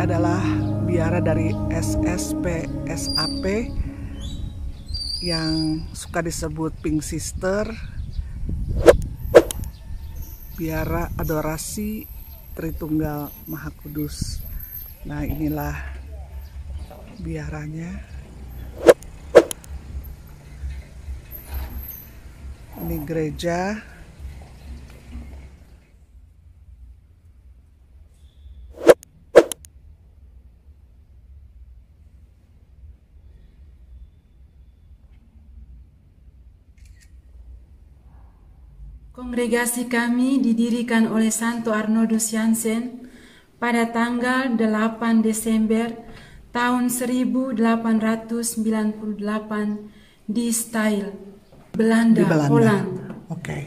adalah biara dari SSPSAP yang suka disebut Pink Sister, biara adorasi Tritunggal Maha Kudus. Nah, inilah biaranya. Ini gereja. Kongregasi kami didirikan oleh Santo Arnoldus Jansen pada tanggal 8 Desember tahun 1898 di Stijl, Belanda. Holland. Oke.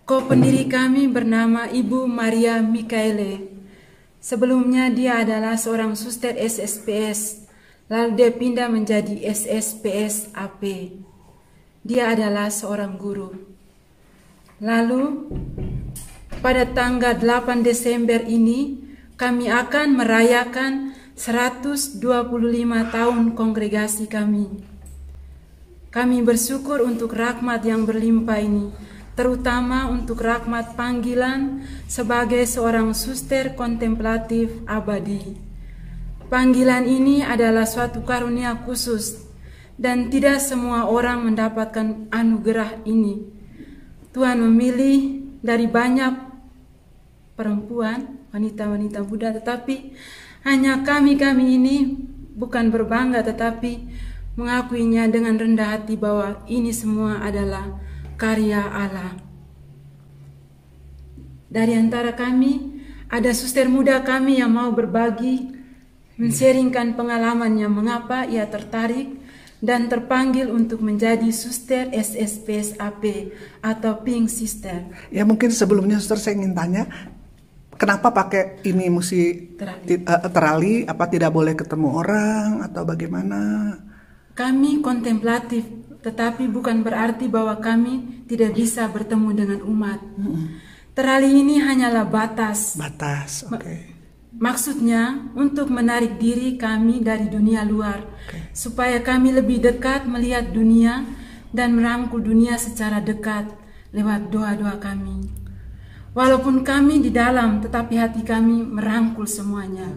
Co-pendiri kami bernama Ibu Maria Michaele. Sebelumnya dia adalah seorang suster SSPS, lalu dia pindah menjadi SSPS AP. Dia adalah seorang guru. Lalu pada tanggal 8 Desember ini kami akan merayakan 125 tahun kongregasi kami. Kami bersyukur untuk rahmat yang berlimpah ini, terutama untuk rahmat panggilan sebagai seorang suster kontemplatif abadi. Panggilan ini adalah suatu karunia khusus dan tidak semua orang mendapatkan anugerah ini. Tuhan memilih dari banyak perempuan, wanita-wanita muda, tetapi hanya kami ini bukan berbangga tetapi mengakuinya dengan rendah hati bahwa ini semua adalah karya Allah. Dari antara kami ada suster muda kami yang mau berbagi, men-sharingkan pengalamannya mengapa ia tertarik dan terpanggil untuk menjadi suster SSPSAP atau Pink Sister. Ya, mungkin sebelumnya suster saya ingin tanya, kenapa pakai ini mesti terali? Apa tidak boleh ketemu orang atau bagaimana? Kami kontemplatif, tetapi bukan berarti bahwa kami tidak bisa bertemu dengan umat. Terali ini hanyalah batas. Batas, oke. Maksudnya untuk menarik diri kami dari dunia luar, supaya kami lebih dekat melihat dunia dan merangkul dunia secara dekat lewat doa-doa kami. Walaupun kami di dalam, tetapi hati kami merangkul semuanya.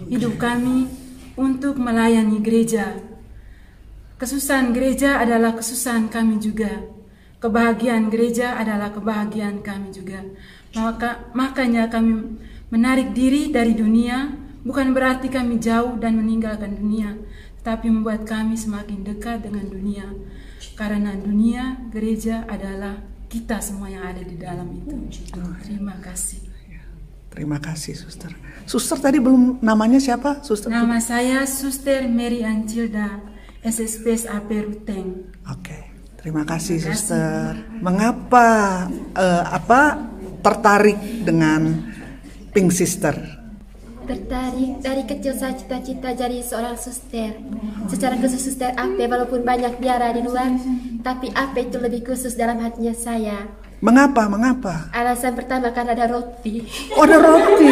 Hidup kami untuk melayani gereja. Kesusahan gereja adalah kesusahan kami juga. Kebahagiaan gereja adalah kebahagiaan kami juga. Makanya kami menarik diri dari dunia bukan berarti kami jauh dan meninggalkan dunia, tetapi membuat kami semakin dekat dengan dunia. Karena dunia, gereja adalah kita semua yang ada di dalam itu. Terima kasih. Terima kasih, suster. Suster tadi belum namanya siapa, suster? Nama saya Suster Mary Ancilda, SSPSAP Ruteng. Oke. Terima kasih, suster. Mengapa tertarik dengan Pink Sister? Tertarik dari kecil saya cita-cita jadi seorang suster. Secara khusus suster AP, walaupun banyak biara di luar, tapi AP itu lebih khusus dalam hatinya saya. Mengapa? Alasan pertama karena ada roti. Oh, ada roti.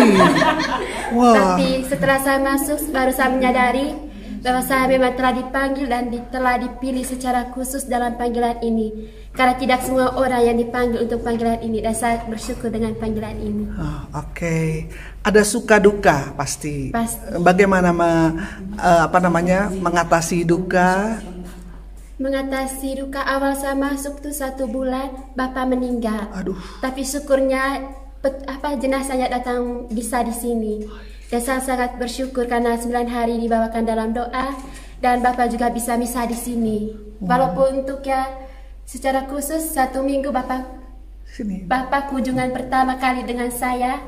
Wah. Tapi setelah saya masuk baru saya menyadari bahwa saya memang telah dipanggil dan telah dipilih secara khusus dalam panggilan ini. Karena tidak semua orang yang dipanggil untuk panggilan ini, dan saya bersyukur dengan panggilan ini. Oke. Ada suka duka pasti. Bagaimana mengatasi duka? Mengatasi duka, awal saya masuk tuh 1 bulan Bapak meninggal. Aduh. Tapi syukurnya jenazahnya datang bisa di sini. Dan saya sangat bersyukur karena 9 hari dibawakan dalam doa dan Bapak juga bisa misa di sini. Walaupun untuk secara khusus 1 minggu Bapak kunjungan pertama kali dengan saya.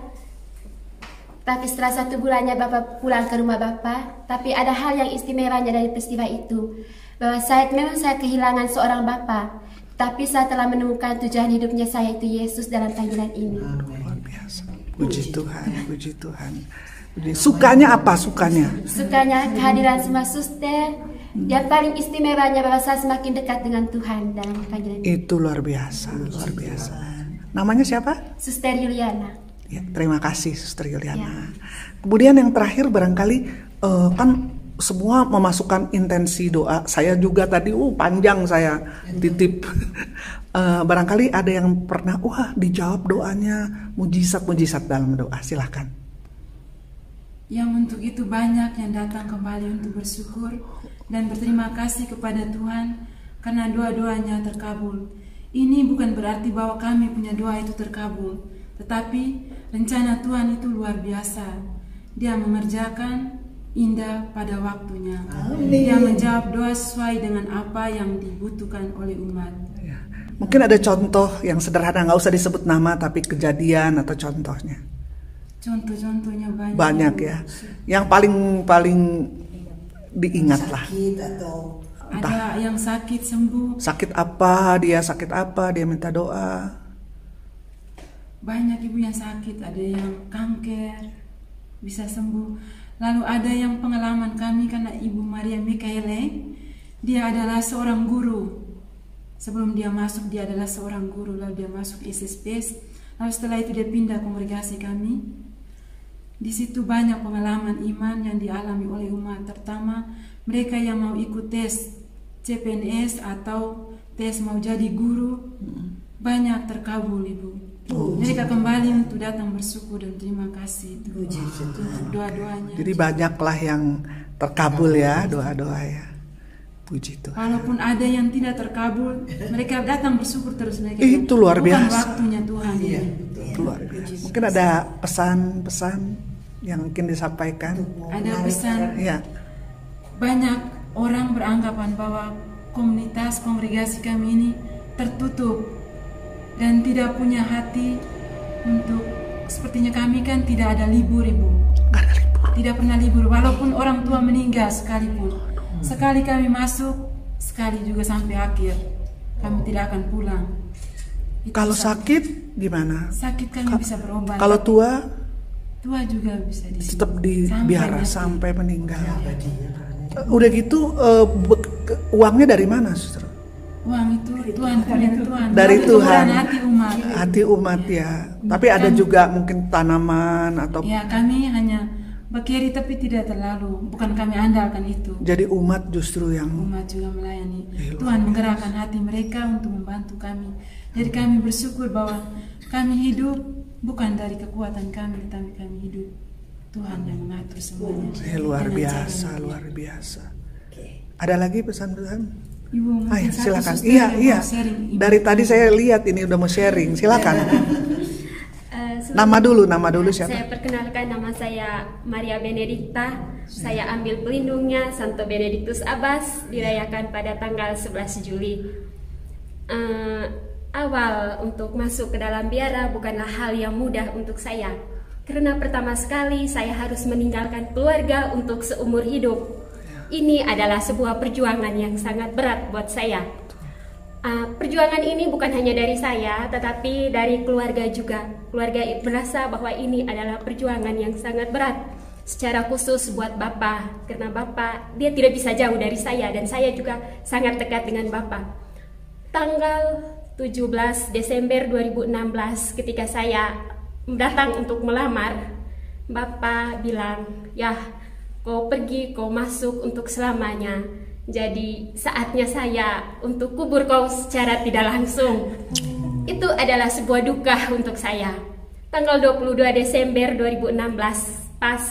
Tapi setelah 1 bulannya Bapak pulang ke rumah Bapak. Tapi ada hal yang istimewanya dari peristiwa itu, bahwa memang saya kehilangan seorang Bapak, tapi saya telah menemukan tujuan hidupnya saya, itu Yesus dalam panggilan ini. Luar biasa. Puji Tuhan, puji Tuhan. Sukanya apa sukanya? Sukanya kehadiran semua suster. Yang paling istimewanya bahwa saya semakin dekat dengan Tuhan dalam panggilan ini. Itu luar biasa, luar biasa. Namanya siapa? Suster Yuliana. Ya, terima kasih Suster Yuliana. Kemudian yang terakhir barangkali kan semua memasukkan intensi doa. Saya juga tadi panjang saya titip. Barangkali ada yang pernah dijawab doanya, mujizat-mujizat dalam doa. Silakan. Yang untuk itu banyak yang datang kembali untuk bersyukur dan berterima kasih kepada Tuhan karena doa-doanya terkabul. Ini bukan berarti bahwa kami punya doa itu terkabul, tetapi rencana Tuhan itu luar biasa. Dia mengerjakan indah pada waktunya. Dia menjawab doa sesuai dengan apa yang dibutuhkan oleh umat. Ya. Mungkin ada contoh yang sederhana, nggak usah disebut nama, tapi kejadian atau contohnya. Contoh-contohnya banyak. Banyak ya. Yang paling diingat lah. Ada yang sakit sembuh. Sakit apa dia minta doa. Banyak ibu yang sakit, ada yang kanker bisa sembuh. Lalu ada yang pengalaman kami karena Ibu Maria Mikaele, dia adalah seorang guru. Sebelum dia masuk dia adalah seorang guru, lalu dia masuk SSPS. Lalu setelah itu dia pindah kongregasi kami. Di situ banyak pengalaman iman yang dialami oleh umat, terutama mereka yang mau ikut tes CPNS atau tes mau jadi guru, banyak terkabul ibu. Mereka kembali untuk datang bersyukur dan terima kasih untuk doa-doanya. Jadi banyaklah yang terkabul ya doa-doa ya. Puji Tuhan. Walaupun ada yang tidak terkabul, mereka datang bersyukur terus. Mereka itu luar biasa. Bukan waktunya Tuhan. Iya, luar biasa. Mungkin ada pesan-pesan yang mungkin disampaikan. Ada pesan. Ya. Banyak orang beranggapan bahwa komunitas kongregasi kami ini tertutup dan tidak punya hati untuk, sepertinya kami kan tidak ada libur ibu. Tidak pernah libur, walaupun orang tua meninggal sekalipun. Sekali kami masuk, sekali juga sampai akhir. Kami tidak akan pulang. Kalau sakit gimana? Sakit kami bisa berobat. Kalau tua? Tua juga bisa di sini. Tetap dibiara sampai meninggal. Udah gitu uangnya dari mana, Suster? Uang itu Tuhan punya Tuhan. Dari Tuhan. Hati umat. Hati umat ya. Tapi ada juga mungkin tanaman atau. Ya kami hanya berkiri tapi tidak terlalu. Bukan kami andalkan itu. Jadi umat justru yang. Umat juga melayani. Tuhan menggerakkan hati mereka untuk membantu kami. Jadi kami bersyukur bahwa kami hidup bukan dari kekuatan kami, tetapi kami hidup Tuhan yang mengatur semuanya. Luar biasa, luar biasa. Ada lagi pesan-pesan? Ibu, silakan. Iya. Sharing, dari tadi saya lihat ini udah mau sharing. Silakan. Nama dulu siapa? Saya perkenalkan, nama saya Maria Benedikta. Saya ambil pelindungnya Santo Benedictus Abbas, dirayakan pada tanggal 11 Juli. Awal untuk masuk ke dalam biara bukanlah hal yang mudah untuk saya. Karena pertama sekali saya harus meninggalkan keluarga untuk seumur hidup. Ini adalah sebuah perjuangan yang sangat berat buat saya. Perjuangan ini bukan hanya dari saya, tetapi dari keluarga juga. Keluarga merasa bahwa ini adalah perjuangan yang sangat berat. Secara khusus buat Bapak, karena Bapak dia tidak bisa jauh dari saya dan saya juga sangat dekat dengan Bapak. Tanggal 17 Desember 2016 ketika saya datang untuk melamar, Bapak bilang, "Ya, kau pergi, kau masuk untuk selamanya. Jadi saatnya saya untuk kubur kau secara tidak langsung." Itu adalah sebuah duka untuk saya. Tanggal 22 Desember 2016, pas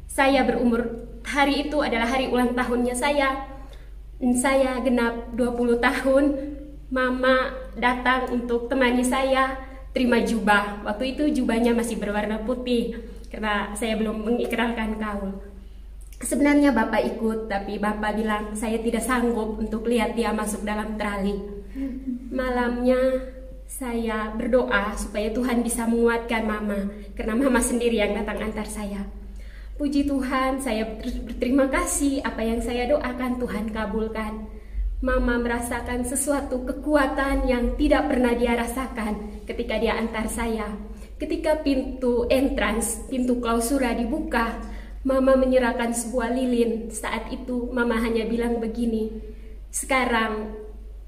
saya berumur, hari itu adalah hari ulang tahunnya saya. Saya genap 20 tahun. Mama datang untuk temani saya terima jubah. Waktu itu jubahnya masih berwarna putih karena saya belum mengikrarkan kaul. Sebenarnya Bapak ikut, tapi Bapak bilang saya tidak sanggup untuk lihat dia masuk dalam terali. Malamnya saya berdoa supaya Tuhan bisa menguatkan Mama, karena Mama sendiri yang datang antar saya. Puji Tuhan, saya berterima kasih apa yang saya doakan Tuhan kabulkan. Mama merasakan sesuatu kekuatan yang tidak pernah dia rasakan ketika dia antar saya. Ketika pintu entrance, pintu klausura dibuka, Mama menyerahkan sebuah lilin. Saat itu Mama hanya bilang begini, "Sekarang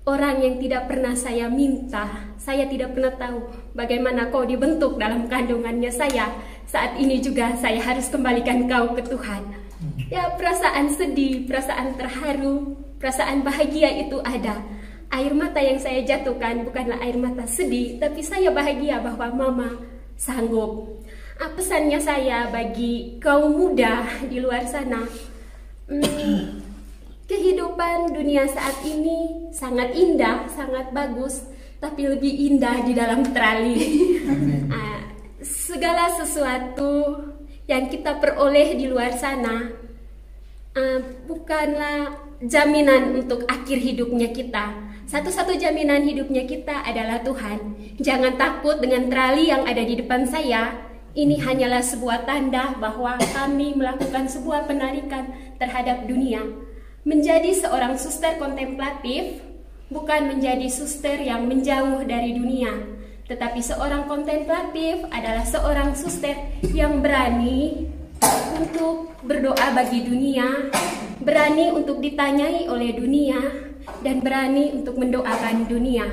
orang yang tidak pernah saya minta. Saya tidak pernah tahu bagaimana kau dibentuk dalam kandungannya saya. Saat ini juga saya harus kembalikan kau ke Tuhan. Ya, perasaan sedih, perasaan terharu, perasaan bahagia itu ada. Air mata yang saya jatuhkan bukanlah air mata sedih, tapi saya bahagia bahwa Mama sanggup. Pesannya saya bagi kaum muda di luar sana, kehidupan dunia saat ini sangat indah, sangat bagus, tapi lebih indah di dalam terali. Segala sesuatu yang kita peroleh di luar sana bukanlah jaminan untuk akhir hidupnya kita. Satu-satu jaminan hidupnya kita adalah Tuhan. Jangan takut dengan terali yang ada di depan saya. Ini hanyalah sebuah tanda bahwa kami melakukan sebuah penarikan terhadap dunia. Menjadi seorang suster kontemplatif bukan menjadi suster yang menjauh dari dunia, tetapi seorang kontemplatif adalah seorang suster yang berani untuk berdoa bagi dunia, berani untuk ditanyai oleh dunia, dan berani untuk mendoakan dunia.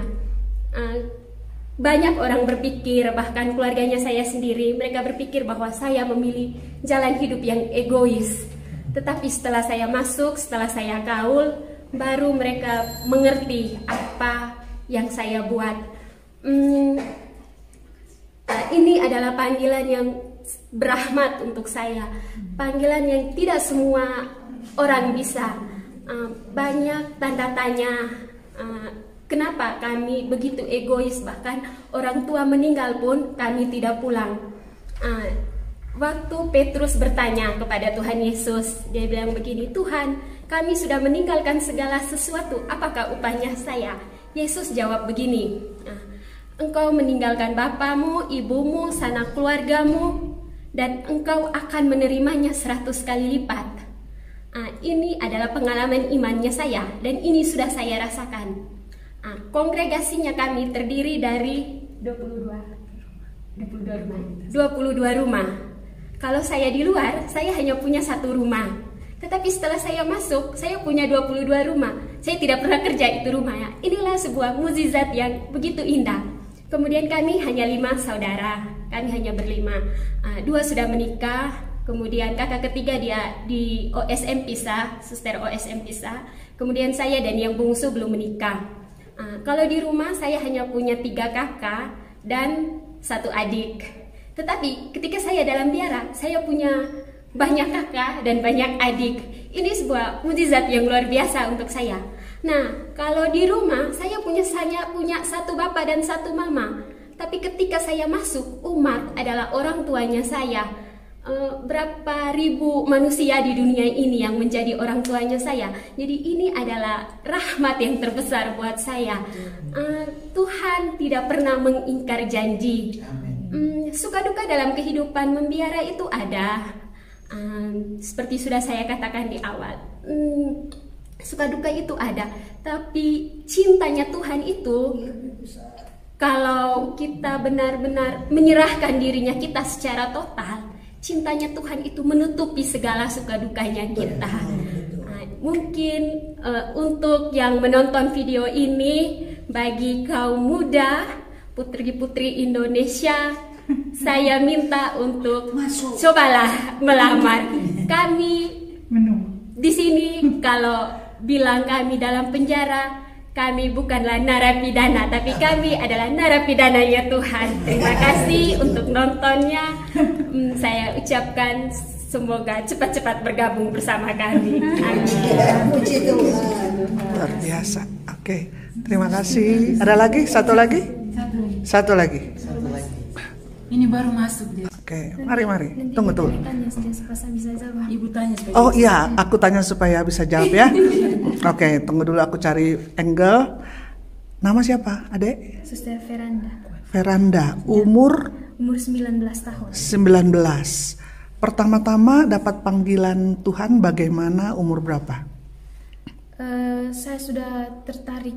Banyak orang berpikir, bahkan keluarganya saya sendiri, mereka berpikir bahwa saya memilih jalan hidup yang egois. Tetapi setelah saya masuk, setelah saya gaul, baru mereka mengerti apa yang saya buat. Ini adalah panggilan yang berahmat untuk saya, panggilan yang tidak semua orang bisa. Banyak tanda tanya, kenapa kami begitu egois, bahkan orang tua meninggal pun kami tidak pulang. Waktu Petrus bertanya kepada Tuhan Yesus, dia bilang begini, Tuhan, kami sudah meninggalkan segala sesuatu, apakah upahnya saya? Yesus jawab begini, engkau meninggalkan bapamu, ibumu, sanak keluargamu, dan engkau akan menerimanya 100 kali lipat. Ini adalah pengalaman imannya saya, dan ini sudah saya rasakan. Kongregasinya kami terdiri dari 22 rumah. Kalau saya di luar, saya hanya punya 1 rumah. Tetapi setelah saya masuk, saya punya 22 rumah. Saya tidak pernah kerja itu rumah ya. Inilah sebuah mukjizat yang begitu indah. Kemudian kami hanya 5 saudara. Kami hanya berlima. 2 sudah menikah. Kemudian kakak ketiga dia di OSM Pisa, suster OSM Pisa. Kemudian saya dan yang bungsu belum menikah. Kalau di rumah saya hanya punya 3 kakak dan 1 adik. Tetapi ketika saya dalam biara, saya punya banyak kakak dan banyak adik. Ini sebuah mukjizat yang luar biasa untuk saya. Nah, kalau di rumah saya hanya punya 1 bapak dan 1 mama. Tapi ketika saya masuk, umat adalah orang tuanya saya. Berapa ribu manusia di dunia ini yang menjadi orang tuanya saya. Jadi ini adalah rahmat yang terbesar buat saya. Tuhan tidak pernah mengingkar janji. Suka duka dalam kehidupan membiara itu ada. Seperti sudah saya katakan di awal, suka duka itu ada. Tapi cintanya Tuhan itu, kalau kita benar-benar menyerahkan dirinya kita secara total, cintanya Tuhan itu menutupi segala suka dukanya kita. Mungkin untuk yang menonton video ini, bagi kaum muda, putri-putri Indonesia, saya minta untuk cobalah melamar. Kami di sini kalau bilang kami dalam penjara, kami bukanlah narapidana, tapi kami adalah narapidananya Tuhan. Terima kasih untuk nontonnya. Saya ucapkan semoga cepat-cepat bergabung bersama kami. Amin. Puji Tuhan. Luar biasa. Oke, terima kasih. Ada lagi? Satu lagi? Satu lagi. Ini baru masuk dia. Oke, mari. Tunggu. Ibu tanya supaya Oh iya, aku tanya supaya bisa jawab ya. Oke, tunggu dulu aku cari angle. Nama siapa, Adek? Suster Veranda. Veranda, umur 19 tahun. 19. Pertama-tama dapat panggilan Tuhan bagaimana, umur berapa? Saya sudah tertarik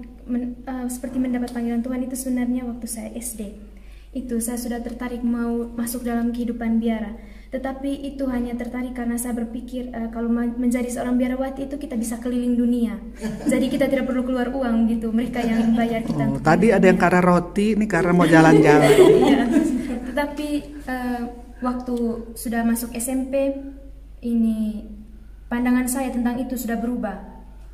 seperti mendapat panggilan Tuhan itu sebenarnya waktu saya SD. itu saya sudah tertarik mau masuk dalam kehidupan biara. Tetapi itu hanya tertarik karena saya berpikir kalau menjadi seorang biarawati itu kita bisa keliling dunia. Jadi kita tidak perlu keluar uang gitu. Mereka yang bayar kita. Tadi ada yang karena roti, ini karena mau jalan-jalan. Iya. Tetapi waktu sudah masuk SMP, ini pandangan saya tentang itu sudah berubah.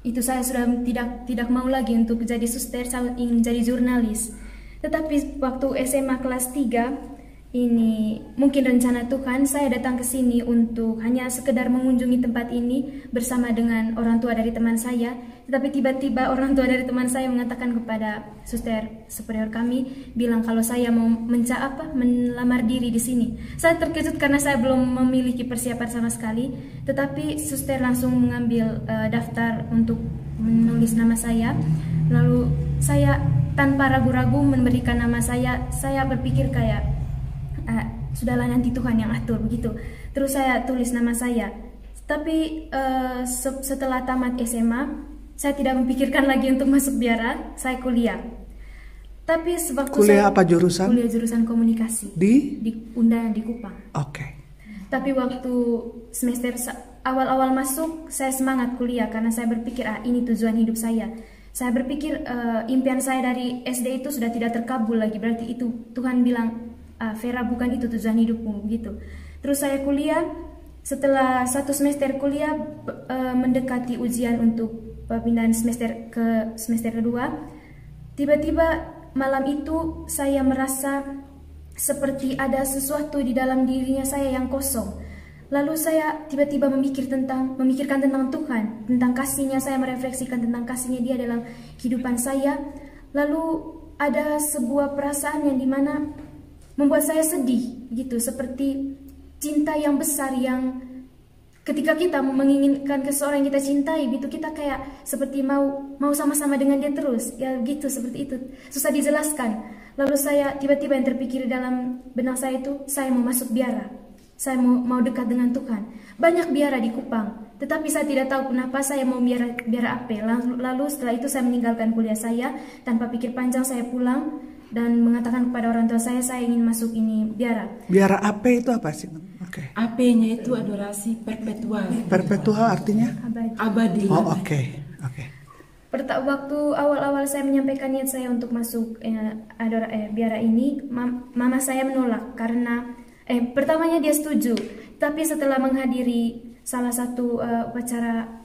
Itu saya sudah tidak mau lagi untuk jadi suster, saya ingin jadi jurnalis. Tetapi waktu SMA kelas 3 ini mungkin rencana Tuhan saya datang ke sini untuk hanya sekedar mengunjungi tempat ini bersama dengan orang tua dari teman saya. Tetapi tiba-tiba orang tua dari teman saya mengatakan kepada suster superior kami bilang kalau saya mau melamar diri di sini. Saya terkejut karena saya belum memiliki persiapan sama sekali. Tetapi suster langsung mengambil daftar untuk menulis nama saya. Lalu saya tanpa ragu-ragu memberikan nama saya. Saya berpikir kayak sudahlah nanti Tuhan yang atur begitu. Terus saya tulis nama saya. Tapi setelah tamat SMA, saya tidak memikirkan lagi untuk masuk biara. Saya kuliah. Tapi sewaktu kuliah apa jurusan? Kuliah jurusan komunikasi di Undan di Kupang. Oke. Tapi waktu semester awal-awal masuk, saya semangat kuliah karena saya berpikir ini tujuan hidup saya. Saya berpikir impian saya dari SD itu sudah tidak terkabul lagi. Berarti itu Tuhan bilang, Vera bukan itu tujuan hidupmu gitu. Terus saya kuliah. Setelah 1 semester kuliah mendekati ujian untuk perpindahan semester ke semester kedua, tiba-tiba malam itu saya merasa seperti ada sesuatu di dalam dirinya saya yang kosong. Lalu saya tiba-tiba memikirkan tentang Tuhan, tentang kasihnya. Saya merefleksikan tentang kasihnya Dia dalam kehidupan saya. Lalu ada sebuah perasaan yang dimana membuat saya sedih gitu, seperti cinta yang besar yang ketika kita menginginkan ke seorang yang kita cintai gitu, kita kayak seperti mau sama-sama dengan dia terus ya gitu, seperti itu, susah dijelaskan. Lalu saya tiba-tiba yang terpikir dalam benak saya itu, saya mau masuk biara, saya mau dekat dengan Tuhan. Banyak biara di Kupang, tetapi saya tidak tahu kenapa saya mau biara apa. Lalu setelah itu saya meninggalkan kuliah saya tanpa pikir panjang. Saya pulang dan mengatakan kepada orang tua saya ingin masuk ini biara. Biara AP itu apa sih? Oke. AP-nya itu adorasi perpetual. Perpetual artinya? Abadi. Oh, oke. Waktu awal-awal saya menyampaikan niat saya untuk masuk biara ini, mama saya menolak karena pertamanya dia setuju, tapi setelah menghadiri salah satu upacara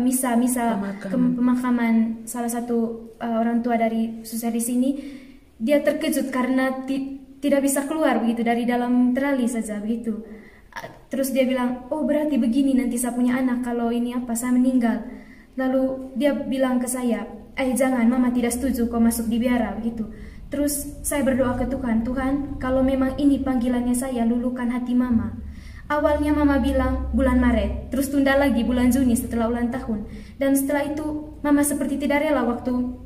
misa pemakaman salah satu orang tua dari suster di sini, dia terkejut karena tidak bisa keluar begitu dari dalam terali saja begitu. Terus dia bilang, oh berarti begini nanti saya punya anak kalau ini saya meninggal. Lalu dia bilang ke saya, jangan, mama tidak setuju kau masuk di biara begitu. Terus saya berdoa ke Tuhan, Tuhan kalau memang ini panggilannya saya, luluhkan hati mama. Awalnya mama bilang bulan Maret, terus tunda lagi bulan Juni setelah ulang tahun. Dan setelah itu mama seperti tidak rela waktu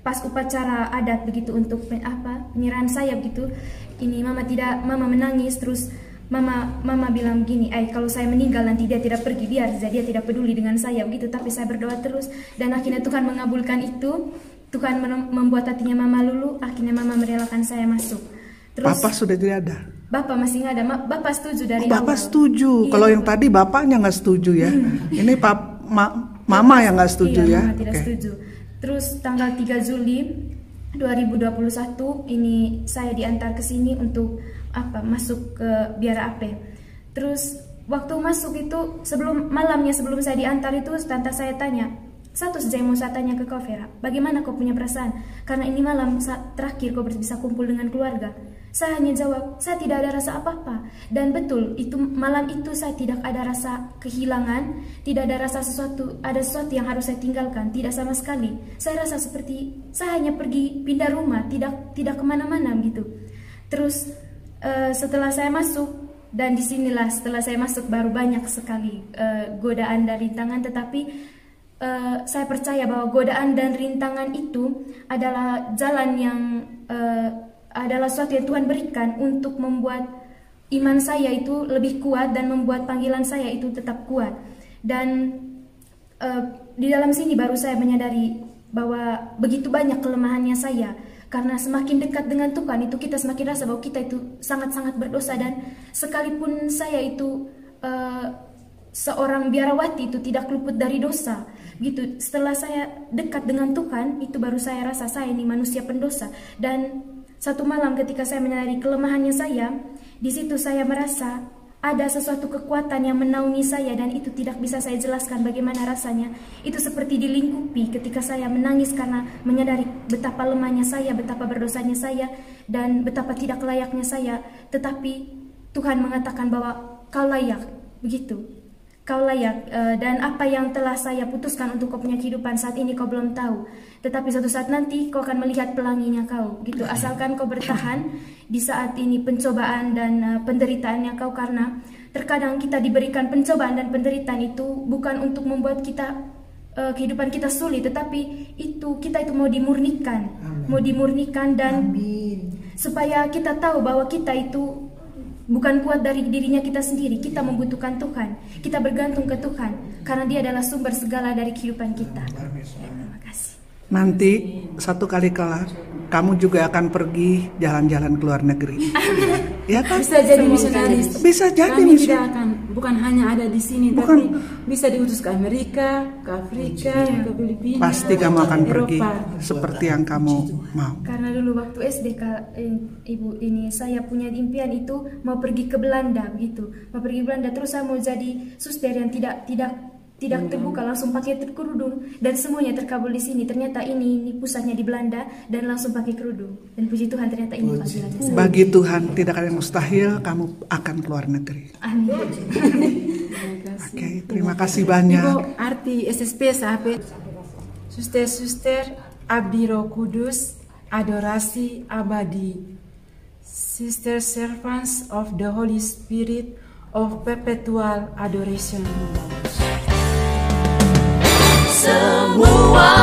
pas upacara adat begitu untuk penyerahan saya begitu. Ini mama menangis. Terus mama bilang begini, kalau saya meninggal nanti dia tidak pergi, biar saja dia tidak peduli dengan saya begitu. Tapi saya berdoa terus dan akhirnya Tuhan mengabulkan itu. Tuhan membuat hatinya mama luluh, akhirnya mama merelakan saya masuk. Terus Papa sudah tidak ada? Bapak masih nggak ada. Bapak setuju dari awal. Bapak setuju. Iya. Kalau yang tadi bapaknya nggak setuju ya. Ini mama yang nggak setuju ya. Mama tidak setuju. Terus tanggal 3 Juli 2021 ini saya diantar ke sini untuk masuk ke biara AP. Terus waktu masuk itu malamnya sebelum saya diantar itu tante saya tanya, satu saja yang mau saya tanya ke kau Vera, bagaimana kau punya perasaan? Karena ini malam terakhir kau bisa kumpul dengan keluarga. Saya hanya jawab, saya tidak ada rasa apa-apa. Dan betul, itu malam itu saya tidak ada rasa kehilangan, tidak ada rasa sesuatu yang harus saya tinggalkan, tidak sama sekali. Saya rasa seperti saya hanya pergi pindah rumah, tidak kemana-mana gitu. Terus setelah saya masuk, dan disinilah setelah saya masuk baru banyak sekali godaan dan rintangan, tetapi saya percaya bahwa godaan dan rintangan itu adalah jalan yang adalah sesuatu yang Tuhan berikan untuk membuat iman saya itu lebih kuat dan membuat panggilan saya itu tetap kuat. Dan di dalam sini baru saya menyadari bahwa begitu banyak kelemahannya saya. Karena semakin dekat dengan Tuhan itu kita semakin rasa bahwa kita itu sangat-sangat berdosa, dan sekalipun saya itu seorang biarawati itu tidak luput dari dosa gitu. Setelah saya dekat dengan Tuhan itu baru saya rasa saya ini manusia pendosa. Dan satu malam ketika saya menyadari kelemahannya saya, di situ saya merasa ada sesuatu kekuatan yang menaungi saya, dan itu tidak bisa saya jelaskan bagaimana rasanya. Itu seperti dilingkupi ketika saya menangis karena menyadari betapa lemahnya saya, betapa berdosanya saya, dan betapa tidak layaknya saya. Tetapi Tuhan mengatakan bahwa kau layak, begitu. Kau layak, dan apa yang telah saya putuskan untuk kau punya kehidupan saat ini kau belum tahu. Tetapi suatu saat nanti kau akan melihat pelanginya kau, gitu. Asalkan kau bertahan di saat ini pencobaan dan penderitaannya kau, karena terkadang kita diberikan pencobaan dan penderitaan itu bukan untuk membuat kita kehidupan kita sulit, tetapi kita itu mau dimurnikan. Amin. Mau dimurnikan dan supaya kita tahu bahwa kita itu bukan kuat dari dirinya kita sendiri. Kita membutuhkan Tuhan. Kita bergantung ke Tuhan karena Dia adalah sumber segala dari kehidupan kita. Terima kasih. Nanti satu kali kelak kamu juga akan pergi jalan-jalan ke luar negeri. Ya kan? Bisa jadi misionaris. Bisa jadi Kami misionaris. tidak akan, bukan hanya ada di sini, tapi bisa diutus ke Amerika, ke Afrika, ke Filipina. Pasti kamu akan Eropa. pergi seperti yang kamu mau. Karena dulu waktu SD Ibu ini saya punya impian itu mau pergi ke Belanda gitu. Mau pergi ke Belanda, terus saya mau jadi suster yang tidak terbuka, langsung pakai kerudung, dan semuanya terkabul di sini. Ternyata ini pusatnya di Belanda dan langsung pakai kerudung. Dan puji Tuhan ternyata ini panggilannya saya. Bagi Tuhan tidak ada yang mustahil, kamu akan keluar negeri. Amin. Oke, terima kasih banyak. Ibu arti SSP sahabat. Suster-suster abdi Roh Kudus, adorasi abadi. Sister servants of the Holy Spirit of perpetual adoration. Semua